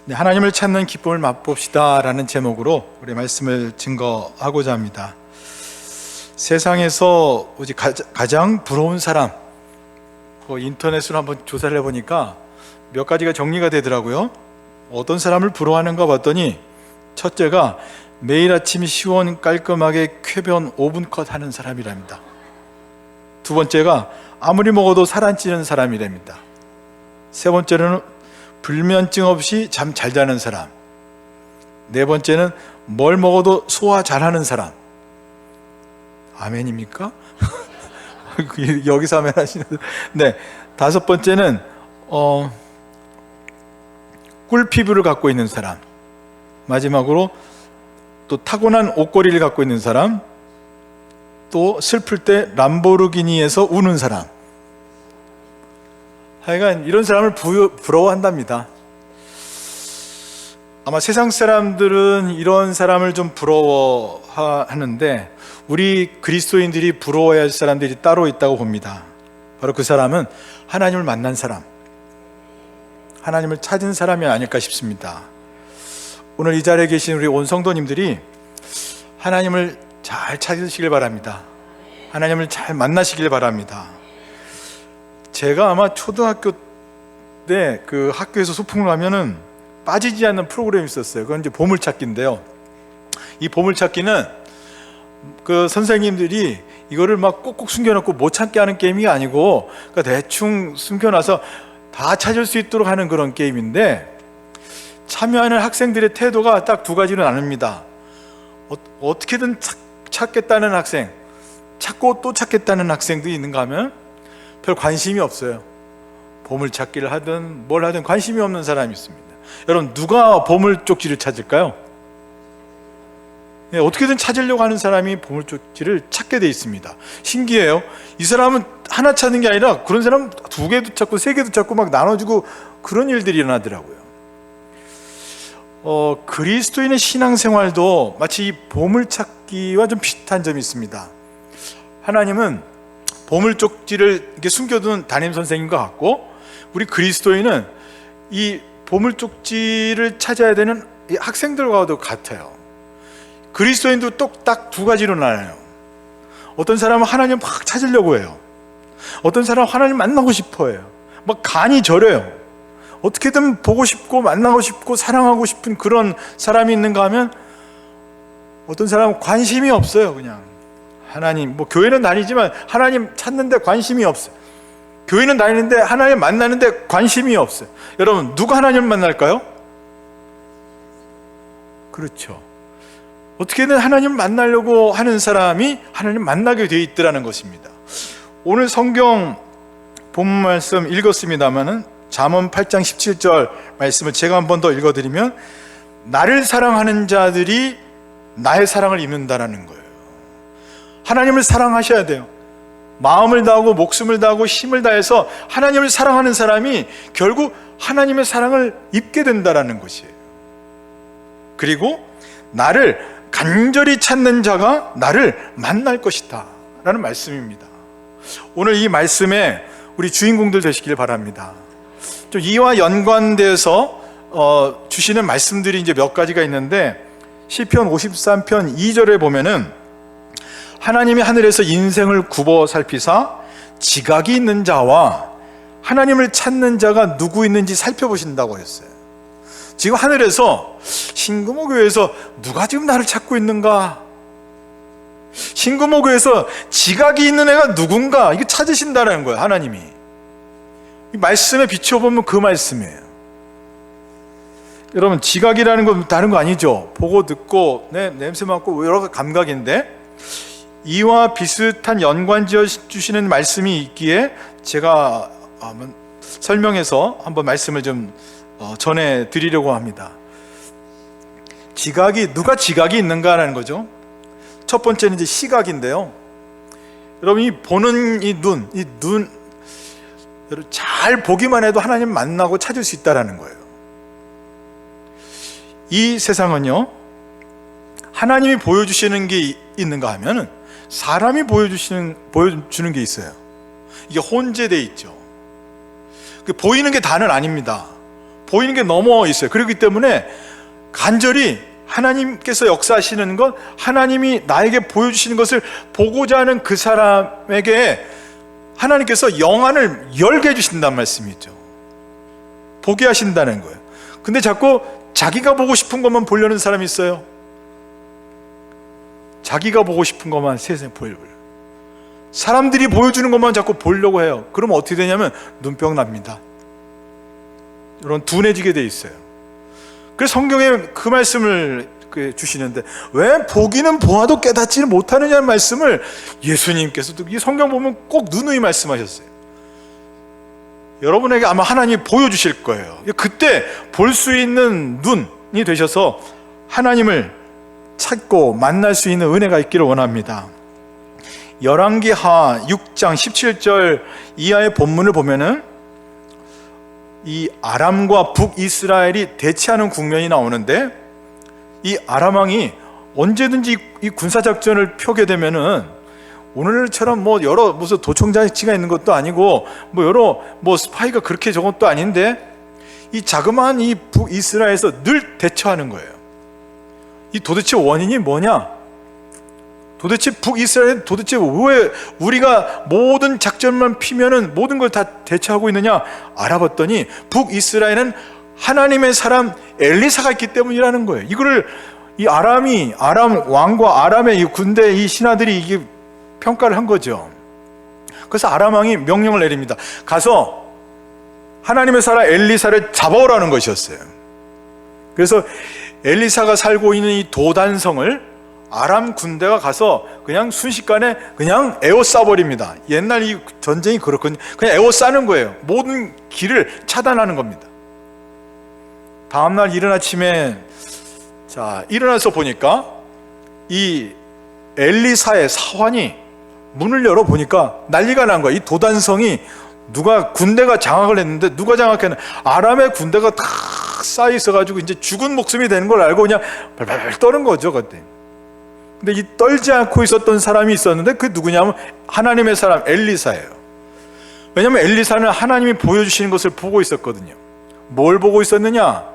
네, 하나님을 찾는 기쁨을 맛봅시다 라는 제목으로 우리 말씀을 증거하고자 합니다. 세상에서 가장 부러운 사람, 인터넷으로 한번 조사를 해보니까 몇 가지가 정리가 되더라고요. 어떤 사람을 부러워하는가 봤더니, 첫째가 매일 아침 시원 깔끔하게 쾌변 5분 컷 하는 사람이랍니다. 두 번째가 아무리 먹어도 살 안 찌는 사람이랍니다. 세 번째는 불면증 없이 잠 잘 자는 사람. 네 번째는 뭘 먹어도 소화 잘하는 사람. 아멘입니까? 여기서 아멘 하시는. 네, 다섯 번째는 꿀 피부를 갖고 있는 사람. 마지막으로 또 타고난 옷걸이를 갖고 있는 사람. 또 슬플 때 람보르기니에서 우는 사람. 하여간 이런 사람을 부러워한답니다. 아마 세상 사람들은 이런 사람을 좀 부러워하는데, 우리 그리스도인들이 부러워해야 할 사람들이 따로 있다고 봅니다. 바로 그 사람은 하나님을 만난 사람, 하나님을 찾은 사람이 아닐까 싶습니다. 오늘 이 자리에 계신 우리 온 성도님들이 하나님을 잘 찾으시길 바랍니다. 하나님을 잘 만나시길 바랍니다. 제가 아마 초등학교 때 그 학교에서 소풍을 가면은 빠지지 않는 프로그램이 있었어요. 그건 이제 보물찾기인데요. 이 보물찾기는 그 선생님들이 이거를 막 꼭꼭 숨겨놓고 못 찾게 하는 게임이 아니고, 그러니까 대충 숨겨놔서 다 찾을 수 있도록 하는 그런 게임인데, 참여하는 학생들의 태도가 딱 두 가지로 나눕니다. 어떻게든 찾겠다는 학생, 찾고 또 찾겠다는 학생도 있는가 하면 별 관심이 없어요. 보물찾기를 하든 뭘 하든 관심이 없는 사람이 있습니다. 여러분, 누가 보물쪽지를 찾을까요? 네, 어떻게든 찾으려고 하는 사람이 보물쪽지를 찾게 돼 있습니다. 신기해요. 이 사람은 하나 찾는 게 아니라 그런 사람은 두 개도 찾고 세 개도 찾고 막 나눠주고 그런 일들이 일어나더라고요. 그리스도인의 신앙생활도 마치 이 보물찾기와 좀 비슷한 점이 있습니다. 하나님은 보물쪽지를 이렇게 숨겨둔 담임 선생님과 같고, 우리 그리스도인은 이 보물쪽지를 찾아야 되는 이 학생들과도 같아요. 그리스도인도 딱 두 가지로 나눠요. 어떤 사람은 하나님 막 찾으려고 해요. 어떤 사람은 하나님 만나고 싶어 해요. 막 간이 저려요. 어떻게든 보고 싶고 만나고 싶고 사랑하고 싶은 그런 사람이 있는가 하면, 어떤 사람은 관심이 없어요. 그냥 하나님, 교회는 다니지만 하나님 찾는데 관심이 없어요. 교회는 다니는데 하나님 만나는데 관심이 없어요. 여러분, 누가 하나님을 만날까요? 그렇죠. 어떻게든 하나님을 만나려고 하는 사람이 하나님 만나게 되어 있더라는 것입니다. 오늘 성경 본문 말씀 읽었습니다마는 잠언 8장 17절 말씀을 제가 한 번 더 읽어드리면, 나를 사랑하는 자들이 나의 사랑을 입는다라는 거예요. 하나님을 사랑하셔야 돼요. 마음을 다하고 목숨을 다하고 힘을 다해서 하나님을 사랑하는 사람이 결국 하나님의 사랑을 입게 된다라는 것이에요. 그리고 나를 간절히 찾는 자가 나를 만날 것이다 라는 말씀입니다. 오늘 이 말씀에 우리 주인공들 되시길 바랍니다. 좀 이와 연관돼서 주시는 말씀들이 이제 몇 가지가 있는데, 시편 53편 2절에 보면은 하나님이 하늘에서 인생을 굽어 살피사 지각이 있는 자와 하나님을 찾는 자가 누구 있는지 살펴보신다고 했어요. 지금 하늘에서 신금호교에서 누가 지금 나를 찾고 있는가, 신금호교에서 지각이 있는 애가 누군가, 이거 찾으신다는 거예요. 하나님이 이 말씀에 비춰보면 그 말씀이에요. 여러분, 지각이라는 건 다른 거 아니죠. 보고 듣고 냄새 맡고 여러 감각인데, 이와 비슷한 연관지어 주시는 말씀이 있기에 제가 설명해서 한번 말씀을 좀 전해 드리려고 합니다. 누가 지각이 있는가라는 거죠. 첫 번째는 이제 시각인데요. 여러분, 이 보는 이 눈, 여러분 잘 보기만 해도 하나님 만나고 찾을 수 있다라는 거예요. 이 세상은요, 하나님이 보여주시는 게 있는가 하면은 사람이 보여주는 게 있어요. 이게 혼재되어 있죠. 보이는 게 다는 아닙니다. 보이는 게 넘어 있어요. 그렇기 때문에 간절히 하나님께서 역사하시는 것, 하나님이 나에게 보여주시는 것을 보고자 하는 그 사람에게 하나님께서 영안을 열게 해주신다는 말씀이죠. 보게 하신다는 거예요. 근데 자꾸 자기가 보고 싶은 것만 보려는 사람이 있어요. 자기가 보고 싶은 것만 세상에 보려고 해요. 사람들이 보여주는 것만 자꾸 보려고 해요. 그러면 어떻게 되냐면 눈병 납니다. 이런 둔해지게 돼 있어요. 그래서 성경에 그 말씀을 주시는데, 왜 보기는 보아도 깨닫지는 못하느냐는 말씀을 예수님께서도 이 성경 보면 꼭 누누이 말씀하셨어요. 여러분에게 아마 하나님이 보여주실 거예요. 그때 볼 수 있는 눈이 되셔서 하나님을 찾고 만날 수 있는 은혜가 있기를 원합니다. 열왕기하 6장 17절 이하의 본문을 보면은 이 아람과 북이스라엘이 대치하는 국면이 나오는데, 이 아람 왕이 언제든지 이 군사작전을 펴게 되면은 오늘처럼 뭐 여러 무슨 도청장치가 있는 것도 아니고 뭐 여러 뭐 스파이가 그렇게 적은 것도 아닌데, 이 자그마한 이 북이스라엘에서 늘 대처하는 거예요. 이 도대체 원인이 뭐냐? 도대체 북이스라엘 도대체 왜 우리가 모든 작전만 피면은 모든 걸 다 대처하고 있느냐 알아봤더니, 북이스라엘은 하나님의 사람 엘리사가 있기 때문이라는 거예요. 이거를 이 아람 왕과 아람의 이 군대 이 신하들이 이게 평가를 한 거죠. 그래서 아람 왕이 명령을 내립니다. 가서 하나님의 사람 엘리사를 잡아오라는 것이었어요. 그래서 엘리사가 살고 있는 이 도단성을 아람 군대가 가서 그냥 순식간에 그냥 에워싸버립니다. 옛날 이 전쟁이 그렇거든요. 그냥 에워싸는 거예요. 모든 길을 차단하는 겁니다. 다음날 이른 아침에 일어나서 보니까 이 엘리사의 사환이 문을 열어보니까 난리가 난 거야. 이 도단성이 군대가 장악을 했는데, 누가 장악했나? 아람의 군대가 다 쌓여 있어가지고 이제 죽은 목숨이 되는 걸 알고 그냥 발발 떠는 거죠, 그때. 근데 이 떨지 않고 있었던 사람이 있었는데, 그 누구냐면 하나님의 사람 엘리사예요. 왜냐하면 엘리사는 하나님이 보여주시는 것을 보고 있었거든요. 뭘 보고 있었느냐?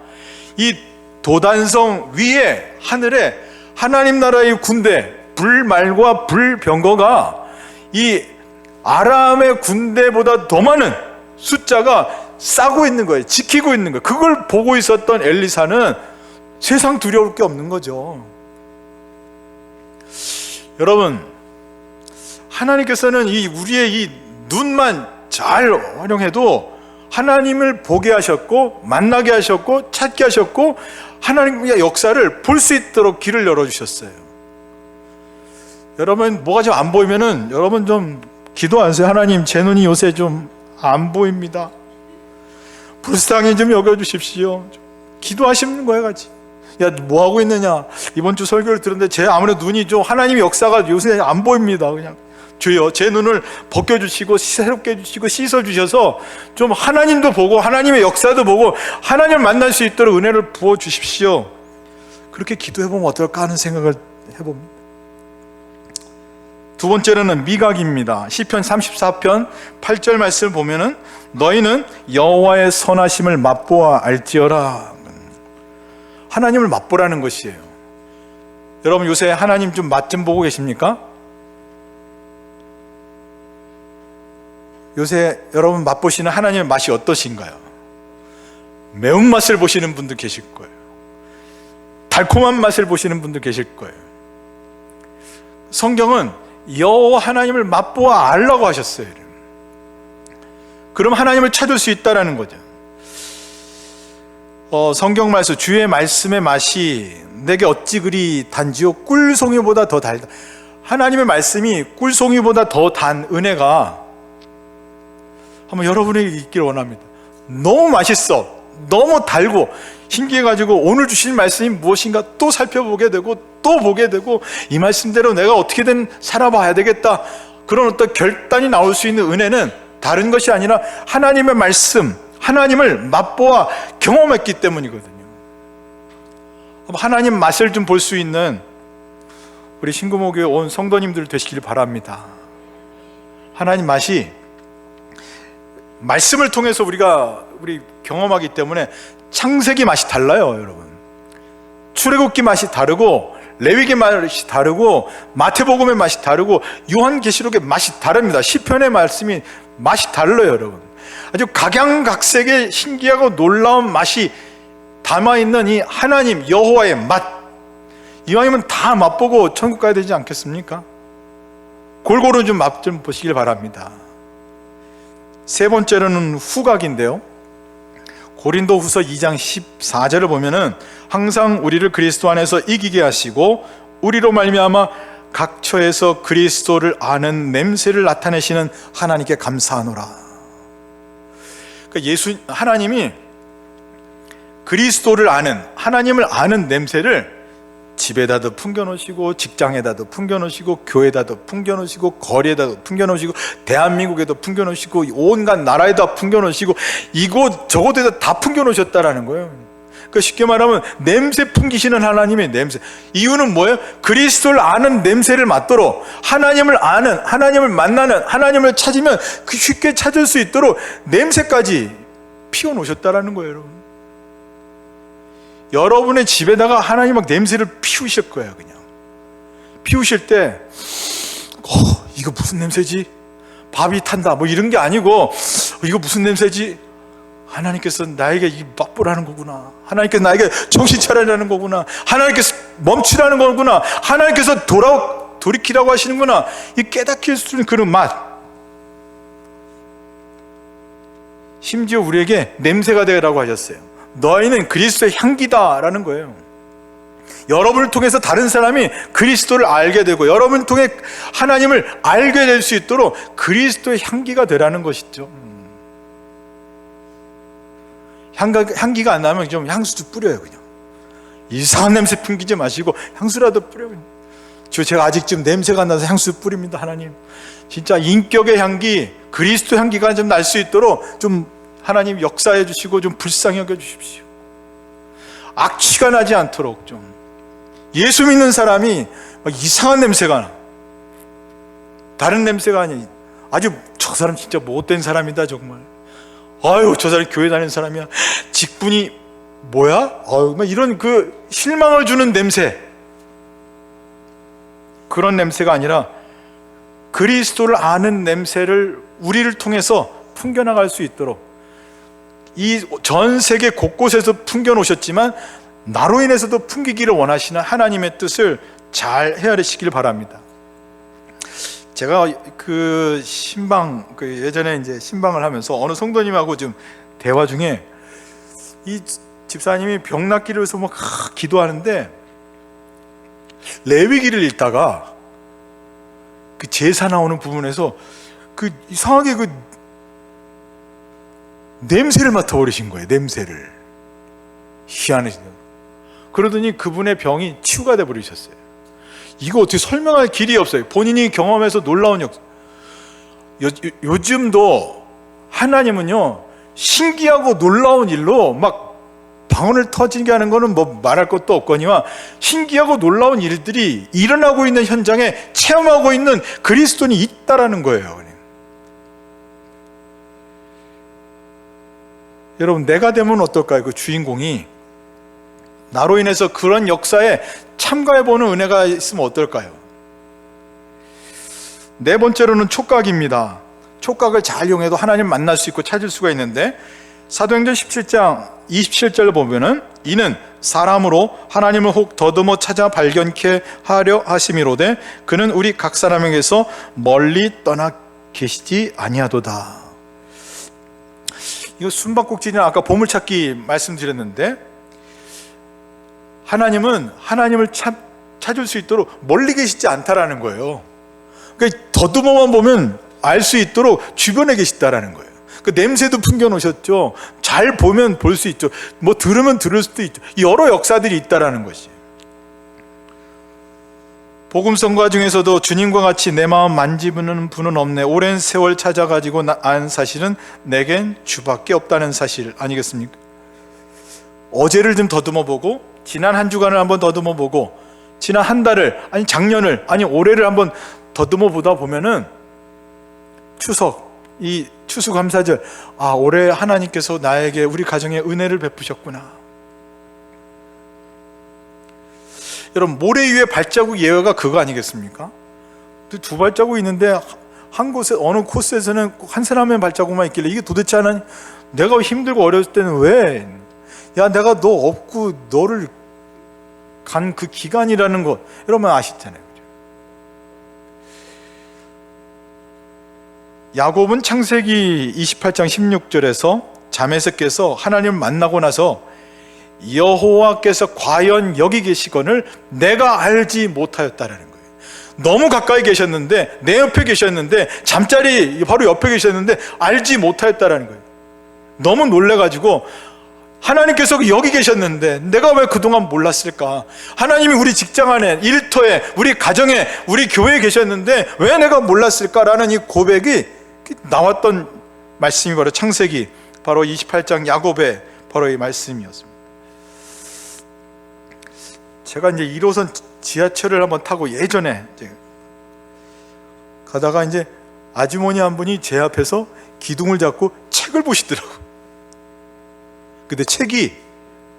이 도단성 위에 하늘에 하나님 나라의 군대, 불말과 불병거가 이 아람의 군대보다 더 많은 숫자가 싸고 있는 거예요. 지키고 있는 거예요. 그걸 보고 있었던 엘리사는 세상 두려울 게 없는 거죠. 여러분, 하나님께서는 우리의 이 눈만 잘 활용해도 하나님을 보게 하셨고, 만나게 하셨고, 찾게 하셨고, 하나님의 역사를 볼 수 있도록 길을 열어주셨어요. 여러분, 뭐가 좀 안 보이면은 여러분 좀 기도하세요. 하나님, 제 눈이 요새 좀 안 보입니다. 불쌍히 좀 여겨주십시오. 기도하시는 거예요, 같이. 야, 뭐 하고 있느냐? 이번 주 설교를 들었는데 아무래도 눈이 좀 하나님의 역사가 요새 안 보입니다. 그냥 주여, 제 눈을 벗겨주시고 새롭게 해주시고 씻어주셔서 좀 하나님도 보고 하나님의 역사도 보고 하나님을 만날 수 있도록 은혜를 부어주십시오. 그렇게 기도해보면 어떨까 하는 생각을 해봅니다. 두 번째로는 미각입니다. 시편 34편 8절 말씀을 보면은, 너희는 여호와의 선하심을 맛보아 알지어라. 하나님을 맛보라는 것이에요. 여러분, 요새 하나님 좀 맛 좀 보고 계십니까? 요새 여러분 맛보시는 하나님의 맛이 어떠신가요? 매운맛을 보시는 분도 계실 거예요. 달콤한 맛을 보시는 분도 계실 거예요. 성경은 여호와 하나님을 맛보아 알라고 하셨어요. 그럼 하나님을 찾을 수 있다는 거죠. 성경 말씀, 주의 말씀의 맛이 내게 어찌 그리 단지요? 꿀송이보다 더 달다. 하나님의 말씀이 꿀송이보다 더 단 은혜가 한번 여러분에게 있기를 원합니다. 너무 맛있어, 너무 달고 신기해가지고 오늘 주신 말씀이 무엇인가 또 살펴보게 되고 또 보게 되고, 이 말씀대로 내가 어떻게든 살아봐야 되겠다, 그런 어떤 결단이 나올 수 있는 은혜는 다른 것이 아니라 하나님의 말씀, 하나님을 맛보아 경험했기 때문이거든요. 하나님 맛을 좀 볼 수 있는 우리 신구모교회 온 성도님들 되시길 바랍니다. 하나님 맛이 말씀을 통해서 우리 경험하기 때문에 창세기 맛이 달라요, 여러분. 출애굽기 맛이 다르고 레위기 맛이 다르고 마태복음의 맛이 다르고 요한계시록의 맛이 다릅니다. 시편의 말씀이 맛이 달라요, 여러분. 아주 각양각색의 신기하고 놀라운 맛이 담아있는 이 하나님 여호와의 맛, 이왕이면 다 맛보고 천국 가야 되지 않겠습니까? 골고루 좀 맛 좀 보시길 바랍니다. 세 번째로는 후각인데요, 고린도후서 2장 14절을 보면은 항상 우리를 그리스도 안에서 이기게 하시고 우리로 말미암아 각 처에서 그리스도를 아는 냄새를 나타내시는 하나님께 감사하노라. 그러니까 하나님이 그리스도를 아는, 하나님을 아는 냄새를 집에다도 풍겨놓으시고 직장에다도 풍겨놓으시고 교회에다도 풍겨놓으시고 거리에다도 풍겨놓으시고 대한민국에도 풍겨놓으시고 온갖 나라에다 풍겨놓으시고 이곳 저곳에다 다 풍겨놓으셨다라는 거예요. 그러니까 쉽게 말하면 냄새 풍기시는 하나님의 냄새. 이유는 뭐예요? 그리스도를 아는 냄새를 맡도록, 하나님을 아는, 하나님을 만나는, 하나님을 찾으면 그 쉽게 찾을 수 있도록 냄새까지 피워놓으셨다라는 거예요, 여러분. 여러분의 집에다가 하나님 막 냄새를 피우실 거예요. 그냥 피우실 때 이거 무슨 냄새지? 밥이 탄다 뭐 이런 게 아니고 이거 무슨 냄새지? 하나님께서 나에게 이 맛보라는 거구나, 하나님께서 나에게 정신 차리라는 거구나, 하나님께서 멈추라는 거구나, 하나님께서 돌이키라고 하시는구나, 이 깨닫게 수 있는 그런 맛. 심지어 우리에게 냄새가 되라고 하셨어요. 너희는 그리스도의 향기다라는 거예요. 여러분을 통해서 다른 사람이 그리스도를 알게 되고 여러분을 통해 하나님을 알게 될 수 있도록 그리스도의 향기가 되라는 것이죠. 향기가 안 나면 좀 향수도 뿌려요. 그냥 이상한 냄새 풍기지 마시고 향수라도 뿌려요. 제가 아직 좀 냄새가 안 나서 향수 뿌립니다. 하나님 진짜 인격의 향기, 그리스도 향기가 좀 날 수 있도록 좀 하나님 역사해 주시고 좀 불쌍히 여겨 주십시오. 악취가 나지 않도록 좀. 예수 믿는 사람이 막 이상한 냄새가 나, 다른 냄새가 아니 아주 저 사람 진짜 못된 사람이다 정말, 아유 저 사람 교회 다니는 사람이야, 직분이 뭐야, 아유 막 이런 그 실망을 주는 냄새, 그런 냄새가 아니라 그리스도를 아는 냄새를 우리를 통해서 풍겨나갈 수 있도록, 이 전 세계 곳곳에서 풍겨놓으셨지만 나로 인해서도 풍기기를 원하시는 하나님의 뜻을 잘 헤아리시길 바랍니다. 제가 그 신방, 예전에 이제 신방을 하면서 어느 성도님하고 좀 대화 중에 이 집사님이 병 낫기를 위해서 막 기도하는데 레위기를 읽다가 그 제사 나오는 부분에서 그 이상하게 그 냄새를 맡아버리신 거예요. 냄새를. 희한해지네. 그러더니 그분의 병이 치유가 돼버리셨어요. 이거 어떻게 설명할 길이 없어요. 본인이 경험해서 놀라운 역사. 요즘도 하나님은요 신기하고 놀라운 일로 막 방언을 터지게 하는 거는 뭐 말할 것도 없거니와 신기하고 놀라운 일들이 일어나고 있는 현장에 체험하고 있는 그리스도인이 있다라는 거예요. 여러분, 내가 되면 어떨까요? 그 주인공이 나로 인해서 그런 역사에 참가해보는 은혜가 있으면 어떨까요? 네 번째로는 촉각입니다. 촉각을 잘 이용해도 하나님 만날 수 있고 찾을 수가 있는데, 사도행전 17장 27절을 보면은 이는 사람으로 하나님을 혹 더듬어 찾아 발견케 하려 하심이로되 그는 우리 각 사람에게서 멀리 떠나 계시지 아니하도다. 이거 숨바꼭질이나 아까 보물찾기 말씀드렸는데, 하나님은 하나님을 찾을 수 있도록 멀리 계시지 않다라는 거예요. 그러니까 더듬어만 보면 알 수 있도록 주변에 계시다라는 거예요. 그 냄새도 풍겨놓으셨죠. 잘 보면 볼 수 있죠. 뭐 들으면 들을 수도 있죠. 여러 역사들이 있다라는 것이. 복음성가 중에서도 주님과 같이 내 마음 만지는 분은 없네. 오랜 세월 찾아가지고 안 사실은 내겐 주밖에 없다는 사실 아니겠습니까? 어제를 좀 더듬어보고, 지난 한 주간을 한번 더듬어보고, 지난 한 달을, 아니 작년을, 아니 올해를 한번 더듬어보다 보면은 추석, 이 추수감사절, 올해 하나님께서 나에게, 우리 가정에 은혜를 베푸셨구나. 여러분, 모래 위에 발자국 예외가 그거 아니겠습니까? 두 발자국 있는데 한 곳에, 어느 코스에서는 한 사람의 발자국만 있길래, 이게 도대체 하나님, 내가 힘들고 어려울 때는 왜, 내가 너 없고 너를 간 그 기간이라는 것, 여러분 아시잖아요. 야곱은 창세기 28장 16절에서 잠에서께서 하나님을 만나고 나서 여호와께서 과연 여기 계시거늘 내가 알지 못하였다라는 거예요. 너무 가까이 계셨는데, 내 옆에 계셨는데, 잠자리 바로 옆에 계셨는데 알지 못하였다라는 거예요. 너무 놀래가지고, 하나님께서 여기 계셨는데 내가 왜 그동안 몰랐을까? 하나님이 우리 직장 안에, 일터에, 우리 가정에, 우리 교회에 계셨는데 왜 내가 몰랐을까라는 이 고백이 나왔던 말씀이 바로 창세기, 바로 28장 야곱의 바로 이 말씀이었습니다. 제가 이제 1호선 지하철을 한번 타고 예전에 가다가 이제 아주머니 한 분이 제 앞에서 기둥을 잡고 책을 보시더라고요. 근데 책이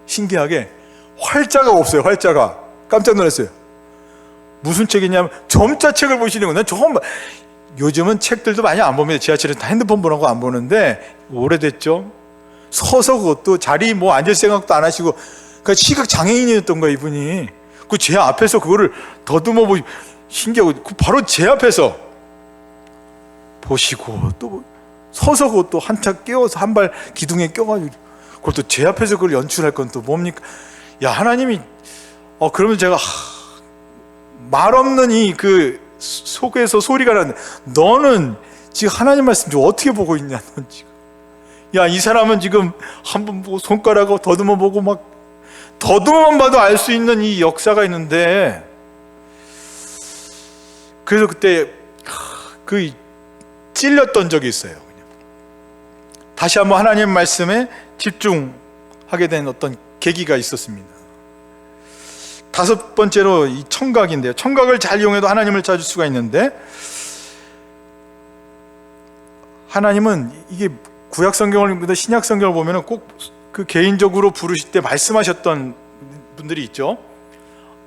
신기하게 활자가 없어요. 활자가. 깜짝 놀랐어요. 무슨 책이냐면 점자 책을 보시는 거예요. 처음, 요즘은 책들도 많이 안 봅니다. 지하철에서 다 핸드폰 보는 거 안 보는데, 오래됐죠. 서서, 그것도 자리 앉을 생각도 안 하시고, 그러니까 시각 장애인이었던 거예요, 이분이. 그 제 앞에서 그거를 더듬어 보시고, 신기하고, 바로 제 앞에서 보시고, 또 서서 그것도 한참 깨워서 한 발 기둥에 껴가지고, 그것도 제 앞에서 그걸 연출할 건 또 뭡니까? 하나님이, 그러면 제가 말 없는 이 그 속에서 소리가 나는데, 너는 지금 하나님 말씀 좀 어떻게 보고 있냐, 넌 지금. 이 사람은 지금 한 번 보고 손가락으로 더듬어 보고 막 더듬어만 봐도 알 수 있는 이 역사가 있는데, 그래서 그때 찔렸던 적이 있어요. 다시 한번 하나님 말씀에 집중하게 된 어떤 계기가 있었습니다. 다섯 번째로 이 청각인데요. 청각을 잘 이용해도 하나님을 찾을 수가 있는데, 하나님은 이게 구약 성경을 보다 신약 성경을 보면은 꼭 그 개인적으로 부르실 때 말씀하셨던 분들이 있죠.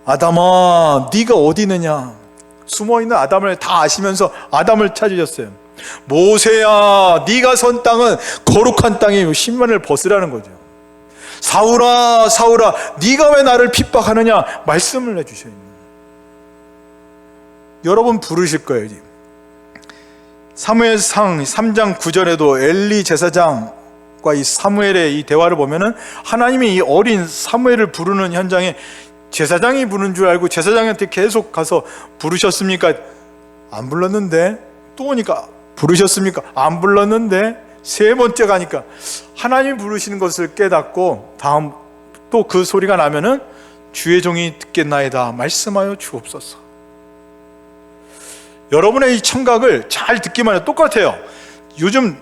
아담아, 네가 어디 있느냐? 숨어 있는 아담을 다 아시면서 아담을 찾으셨어요. 모세야, 네가 선 땅은 거룩한 땅이에요. 신만을 벗으라는 거죠. 사울아, 사울아, 네가 왜 나를 핍박하느냐? 말씀을 해주셔요. 여러분 부르실 거예요. 사무엘상 3장 9절에도 엘리 제사장과 이 사무엘의 이 대화를 보면은 하나님이 이 어린 사무엘을 부르는 현장에 제사장이 부르는 줄 알고 제사장한테 계속 가서 부르셨습니까? 안 불렀는데. 또 오니까 부르셨습니까? 안 불렀는데. 세 번째 가니까 하나님이 부르시는 것을 깨닫고 다음 또 그 소리가 나면은 주의 종이 듣겠나이다 말씀하여 주옵소서. 여러분의 이 청각을 잘 듣기만 해도 똑같아요. 요즘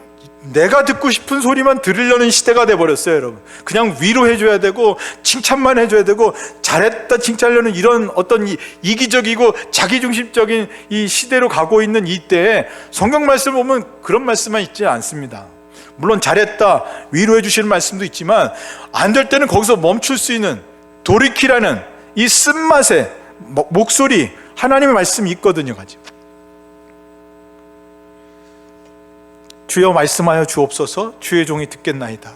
내가 듣고 싶은 소리만 들으려는 시대가 돼버렸어요, 여러분. 그냥 위로해줘야 되고 칭찬만 해줘야 되고 잘했다 칭찬하려는 이런 어떤 이기적이고 자기중심적인 이 시대로 가고 있는 이때에 성경 말씀을 보면 그런 말씀만 있지 않습니다. 물론 잘했다 위로해 주시는 말씀도 있지만 안 될 때는 거기서 멈출 수 있는 돌이키라는 이 쓴맛의 목소리, 하나님의 말씀이 있거든요. 주여 말씀하여 주옵소서. 주의 종이 듣겠나이다.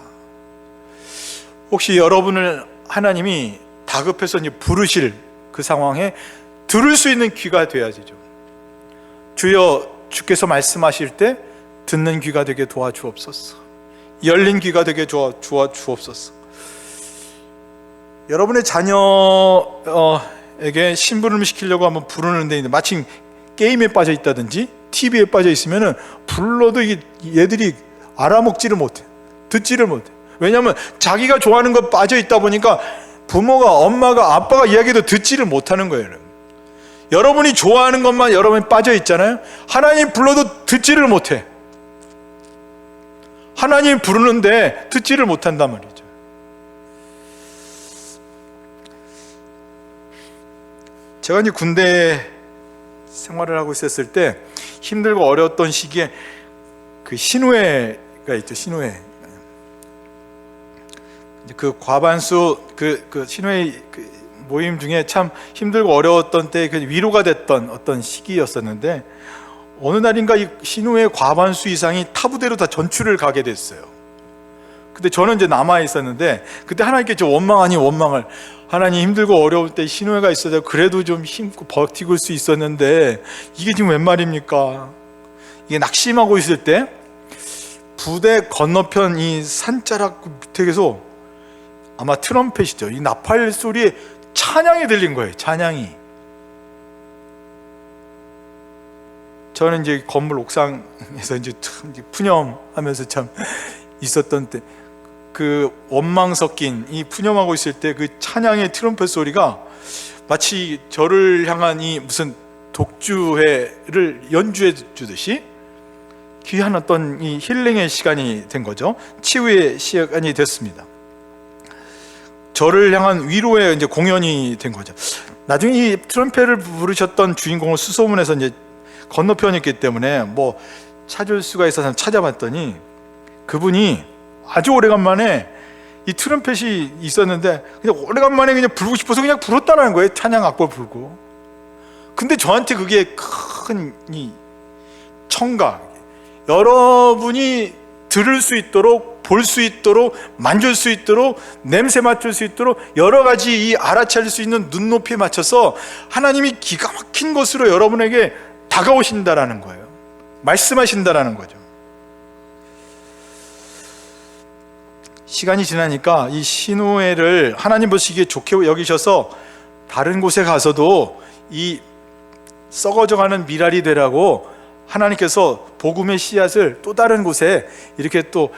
혹시 여러분을 하나님이 다급해서 이제 부르실 그 상황에 들을 수 있는 귀가 되어야죠. 주여, 주께서 말씀하실 때 듣는 귀가 되게 도와주옵소서. 열린 귀가 되게 도와주옵소서. 여러분의 자녀에게 심부름을 시키려고 한번 부르는데 마침 게임에 빠져 있다든지 TV에 빠져 있으면은 불러도 얘들이 알아먹지를 못해, 듣지를 못해. 왜냐하면 자기가 좋아하는 거 빠져 있다 보니까 부모가, 엄마가, 아빠가 이야기도 듣지를 못하는 거예요. 여러분이 좋아하는 것만 여러분이 빠져 있잖아요. 하나님 불러도 듣지를 못해. 하나님 부르는데 듣지를 못한단 말이죠. 제가 이제 군대 생활을 하고 있었을 때 힘들고 어려웠던 시기에 그 신우회가 있죠. 신우회. 그 과반수 그 신우회 모임 중에 참 힘들고 어려웠던 때 위로가 됐던 어떤 시기였었는데, 어느 날인가 이 신우회 과반수 이상이 타부대로 다 전출을 가게 됐어요. 근데 저는 이제 남아 있었는데, 그때 하나님께 저 원망 아닌 원망을, 하나님 힘들고 어려울 때 신우회가 있어서 그래도 좀 힘고 버티고 수 있었는데 이게 지금 웬 말입니까? 이게 낙심하고 있을 때 부대 건너편 이 산자락 밑에서 아마 트럼펫이죠, 이 나팔 소리에 찬양이 들린 거예요. 찬양이. 저는 이제 건물 옥상에서 이제 참 푸념하면서 참 있었던 때, 그 원망 섞인 이 푸념하고 있을 때 그 찬양의 트럼펫 소리가 마치 저를 향한 이 무슨 독주회를 연주해 주듯이 귀한 어떤 이 힐링의 시간이 된 거죠. 치유의 시간이 됐습니다. 저를 향한 위로의 이제 공연이 된 거죠. 나중에 이 트럼펫을 부르셨던 주인공을 수소문해서 이제 건너편이 있기 때문에 뭐 찾을 수가 있어서 찾아봤더니, 그분이 아주 오래간만에 이 트럼펫이 있었는데 그냥 오래간만에 그냥 불고 싶어서 그냥 불었다는 거예요. 찬양 악보 불고. 근데 저한테 그게 큰 이 청각, 여러분이 들을 수 있도록, 볼 수 있도록, 만질 수 있도록, 냄새 맡을 수 있도록 여러 가지 이 알아차릴 수 있는 눈높이에 맞춰서 하나님이 기가 막힌 것으로 여러분에게 다가오신다라는 거예요. 말씀하신다라는 거죠. 시간이 지나니까 이 신우회를 하나님 보시기에 좋게 여기셔서 다른 곳에 가서도 이 썩어져가는 미랄이 되라고 하나님께서 복음의 씨앗을 또 다른 곳에 이렇게 또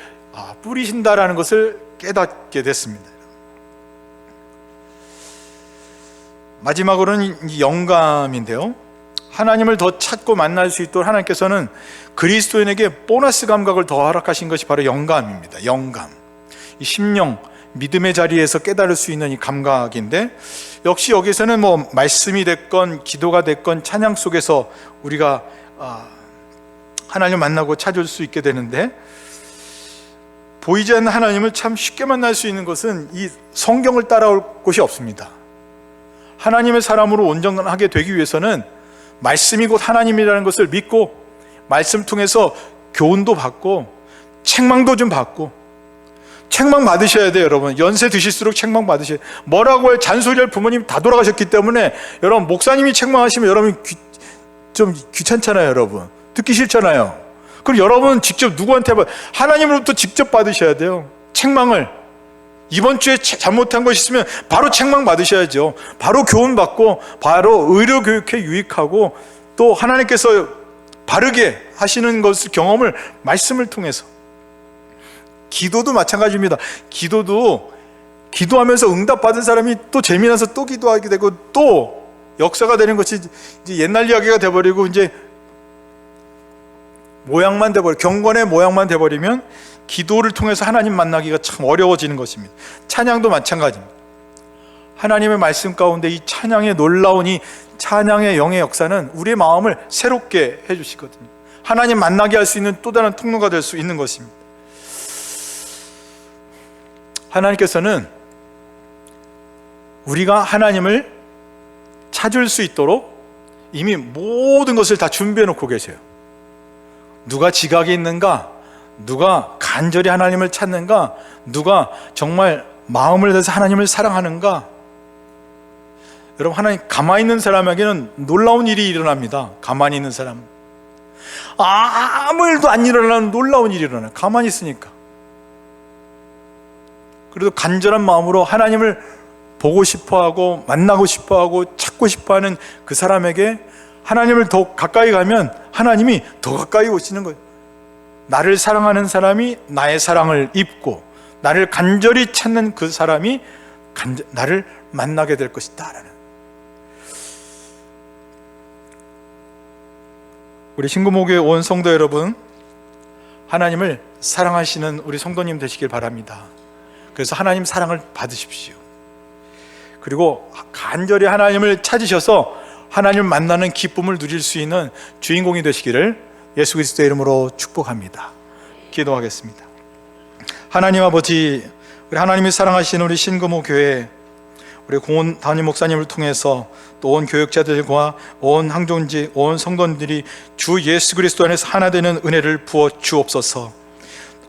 뿌리신다라는 것을 깨닫게 됐습니다. 마지막으로는 영감인데요, 하나님을 더 찾고 만날 수 있도록 하나님께서는 그리스도인에게 보너스 감각을 더 허락하신 것이 바로 영감입니다. 영감, 이 심령, 믿음의 자리에서 깨달을 수 있는 이 감각인데, 역시 여기서는 뭐 말씀이 됐건 기도가 됐건 찬양 속에서 우리가 하나님을 만나고 찾을 수 있게 되는데, 보이지 않는 하나님을 참 쉽게 만날 수 있는 것은 이 성경을 따라올 곳이 없습니다. 하나님의 사람으로 온전하게 되기 위해서는 말씀이 곧 하나님이라는 것을 믿고, 말씀 통해서 교훈도 받고 책망도 좀 받고, 책망 받으셔야 돼요. 여러분, 연세 드실수록 책망 받으셔야 돼요. 뭐라고 할 잔소리할 부모님 다 돌아가셨기 때문에 여러분, 목사님이 책망하시면 여러분 좀 귀찮잖아요. 여러분 듣기 싫잖아요. 그럼 여러분 직접 누구한테 하나님으로부터 직접 받으셔야 돼요. 책망을. 이번 주에 잘못한 것이 있으면 바로 책망 받으셔야죠. 바로 교훈 받고 바로 의료 교육에 유익하고, 또 하나님께서 바르게 하시는 것을 경험을 말씀을 통해서. 기도도 마찬가지입니다. 기도도 기도하면서 응답받은 사람이 또 재미나서 또 기도하게 되고 또 역사가 되는 것이 이제 옛날 이야기가 돼버리고 이제 모양만 돼버려, 경건의 모양만 돼버리면 기도를 통해서 하나님 만나기가 참 어려워지는 것입니다. 찬양도 마찬가지입니다. 하나님의 말씀 가운데 이 찬양의 놀라운 이 찬양의 영의 역사는 우리의 마음을 새롭게 해주시거든요. 하나님 만나게 할 수 있는 또 다른 통로가 될 수 있는 것입니다. 하나님께서는 우리가 하나님을 찾을 수 있도록 이미 모든 것을 다 준비해 놓고 계세요. 누가 지각이 있는가? 누가 간절히 하나님을 찾는가? 누가 정말 마음을 다해서 하나님을 사랑하는가? 여러분, 하나님 가만히 있는 사람에게는 놀라운 일이 일어납니다. 가만히 있는 사람, 아무 일도 안 일어나는 놀라운 일이 일어나요. 가만히 있으니까. 그래도 간절한 마음으로 하나님을 보고 싶어하고 만나고 싶어하고 찾고 싶어하는 그 사람에게 하나님을 더 가까이 가면 하나님이 더 가까이 오시는 거예요. 나를 사랑하는 사람이 나의 사랑을 입고, 나를 간절히 찾는 그 사람이 나를 만나게 될 것이다 라는. 우리 신구목에 온 성도 여러분, 하나님을 사랑하시는 우리 성도님 되시길 바랍니다. 그래서 하나님 사랑을 받으십시오. 그리고 간절히 하나님을 찾으셔서 하나님을 만나는 기쁨을 누릴 수 있는 주인공이 되시기를 예수 그리스도의 이름으로 축복합니다. 기도하겠습니다. 하나님 아버지, 우리 하나님이 사랑하시는 우리 신금호 교회, 우리 공원 담임 목사님을 통해서 또 온 교역자들과 온 항종지, 온 성도들이 주 예수 그리스도 안에서 하나 되는 은혜를 부어 주옵소서.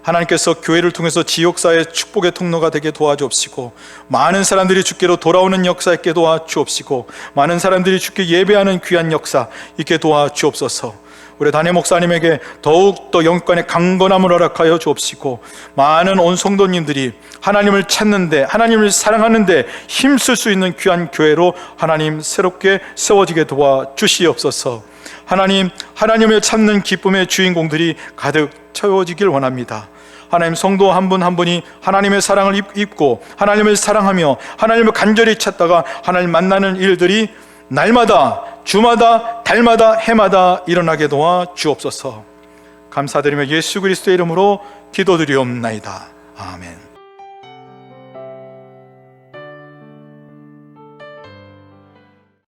하나님께서 교회를 통해서 지옥사의 축복의 통로가 되게 도와주옵시고, 많은 사람들이 주께로 돌아오는 역사 있게 도와주옵시고, 많은 사람들이 주께 예배하는 귀한 역사 있게 도와주옵소서. 우리 담임 목사님에게 더욱더 영육간의 강건함을 허락하여 주옵시고, 많은 온 성도님들이 하나님을 찾는데, 하나님을 사랑하는데 힘쓸 수 있는 귀한 교회로 하나님 새롭게 세워지게 도와주시옵소서. 하나님, 하나님을 찾는 기쁨의 주인공들이 가득 채워지길 원합니다. 하나님, 성도 한 분 한 분이 하나님의 사랑을 입고 하나님을 사랑하며 하나님을 간절히 찾다가 하나님 만나는 일들이 날마다, 주마다, 달마다, 해마다 일어나게 도와 주옵소서. 감사드리며 예수 그리스도의 이름으로 기도드리옵나이다. 아멘.